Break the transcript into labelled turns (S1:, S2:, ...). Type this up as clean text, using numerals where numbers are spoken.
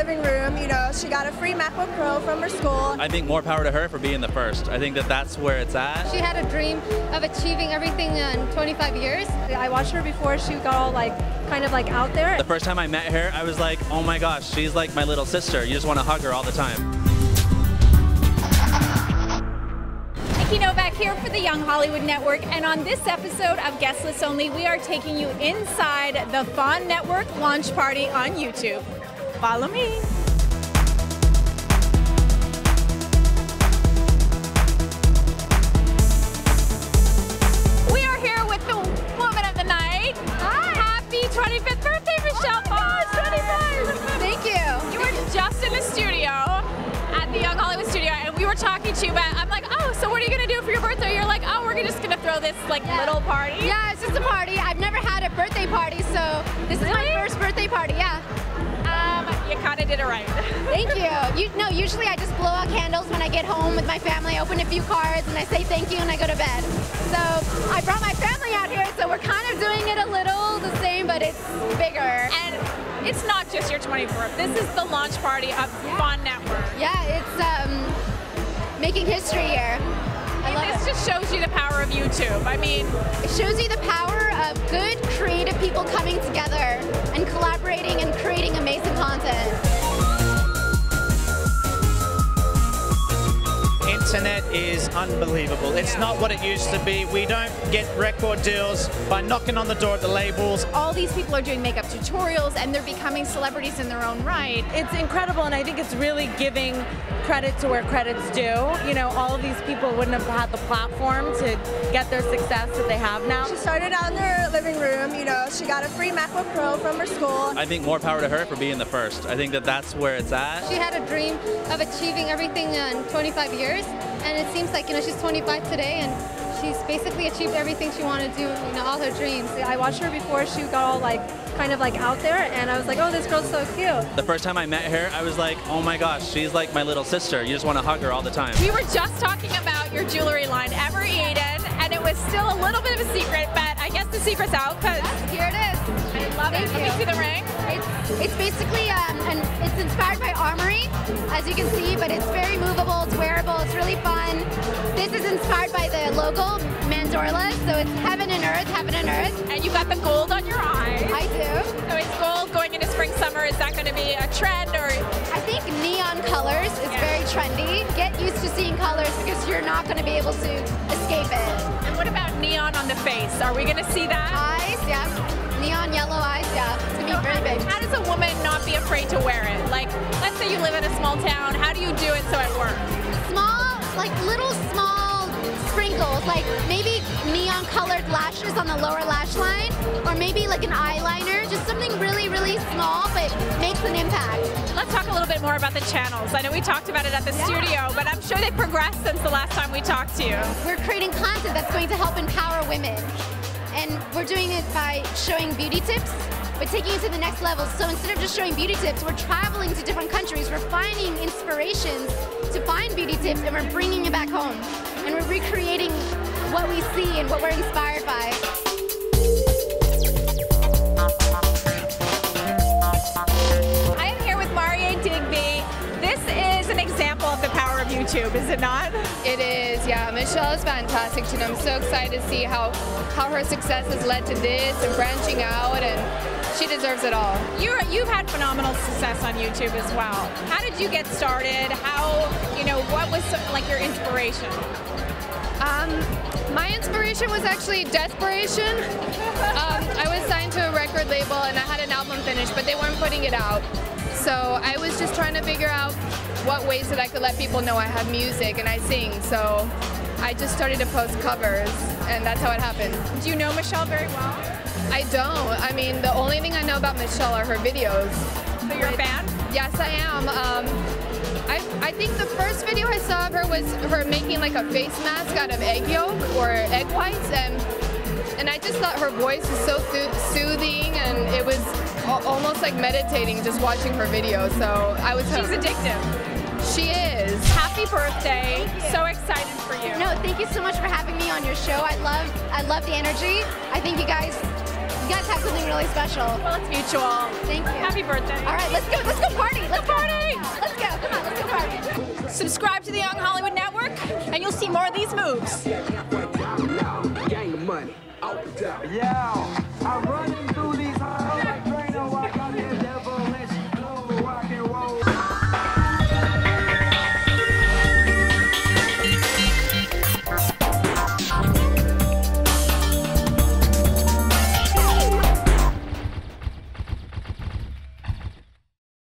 S1: living room. You know, she got a free MacBook Pro from her school.
S2: I think more power to her for being the first. I think that that's where it's at.
S3: She had a dream of achieving everything in 25 years.
S1: I watched her before she got all kind of out there.
S2: The first time I met her, I was like, oh my gosh, she's like my little sister. You just want to hug her all the time.
S4: Nikki Novak here for the Young Hollywood Network, and on this episode of Guest List Only, we are taking you inside the Fawn Network launch party on YouTube. Follow me. We are here with the woman of the night. Hi. Happy 25th birthday, Michelle. Oh, 25.
S1: Thank you.
S4: You were just in the studio at the Young Hollywood studio, and we were talking to you about, I'm like, oh, so what are you gonna do for your birthday? You're like, oh, we're just gonna throw this little party.
S3: Yeah, it's just a party. I've never had a birthday party, so this is my first birthday party, yeah.
S4: You kind of did it right.
S3: Thank you. Usually I just blow out candles when I get home with my family, open a few cards, and I say thank you and I go to bed. So I brought my family out here, so we're kind of doing it a little the same, but it's bigger.
S4: And it's not just your 24th. This is the launch party of Fawn Network.
S3: Yeah, it's making history here.
S4: This just shows you the power of YouTube. I mean,
S3: it shows you the power of good, creative people coming together and collaborating and creating amazing content.
S5: Internet is unbelievable. It's not what it used to be. We don't get record deals by knocking on the door at the labels.
S4: all these people are doing makeup tutorials and they're becoming celebrities in their own right.
S1: It's incredible, and I think it's really giving credit to where credit's due. You know, all of these people wouldn't have had the platform to get their success that they have now. She started out in their living room. You know, she got a free MacBook Pro from her school.
S2: I think more power to her for being the first. I think that that's where it's at.
S3: She had a dream of achieving everything in 25 years, and it seems like, she's 25 today, and she's basically achieved everything she wanted to do, all her dreams.
S1: I watched her before she got all kind of out there, and I was like, oh, this girl's so cute.
S2: The first time I met her, I was like, oh my gosh, she's like my little sister. You just want to hug her all the time.
S4: We were just talking about your jewelry line, Ever Eden, and it was still a little bit of a secret, but I guess the secret's out because
S3: here it is.
S4: I love it. Let me see the ring.
S3: It's basically, it's inspired by Armory, as you can see, but it's very movable, it's wearable, it's really fun. This is inspired by the logo, Mandorla, so it's heaven and earth, heaven and earth.
S4: And you got the gold on your eyes.
S3: I do.
S4: So it's gold going into spring, summer. Is that going to be a trend, or?
S3: I think neon colors is very trendy. Get used to seeing colors because you're not going to be able to escape it.
S4: And what about neon on the face? Are we going to see that?
S3: Eyes, yeah. Neon yellow eyes, yeah. It's going to be very big.
S4: How does a woman not be afraid to wear it? Like, let's say you live in a small town. How do you do it so it works?
S3: Small, little small sprinkles, like maybe neon colored lashes on the lower lash line, or maybe like an eyeliner, just something really, really small but makes an impact.
S4: Let's talk a little bit more about the channels. I know we talked about it at the studio, but I'm sure they've progressed since the last time we talked to you.
S3: We're creating content that's going to help empower women. And we're doing it by showing beauty tips, but taking it to the next level. So instead of just showing beauty tips, we're traveling to different countries. We're finding inspirations to find beauty tips, and we're bringing it back home. And we're recreating what we see and what we're inspired by.
S4: I am here with Digby. This is an example of the power of YouTube, is it not?
S6: It is, yeah. Michelle is fantastic too, and I'm so excited to see how her success has led to this and branching out, and she deserves it all.
S4: You've had phenomenal success on YouTube as well. How did you get started? What was your inspiration?
S6: My inspiration was actually desperation. I was signed to a record label and I had an album finished, but they weren't putting it out. So I was just trying to figure out what ways that I could let people know I have music and I sing. So I just started to post covers, and that's how it happened.
S4: Do you know Michelle very well?
S6: I don't. I mean, the only thing I know about Michelle are her videos.
S4: So you're a fan?
S6: Yes, I am. I think the first video I saw of her was her making like a face mask out of egg yolk or egg whites, and I just thought her voice was so soothing, and it was almost like meditating just watching her videos. So I was hooked.
S4: She's addictive.
S6: She is.
S4: Happy birthday. So excited for you.
S3: No, thank you so much for having me on your show. I love the energy. I think you guys You guys have something really special.
S4: Well, it's mutual.
S3: Thank you.
S4: Happy birthday.
S3: All right, let's go party. Let's party. Let's go. Come on, let's go party.
S4: Subscribe to the Young Hollywood Network, and you'll see more of these moves.
S7: Gang of money. Yeah.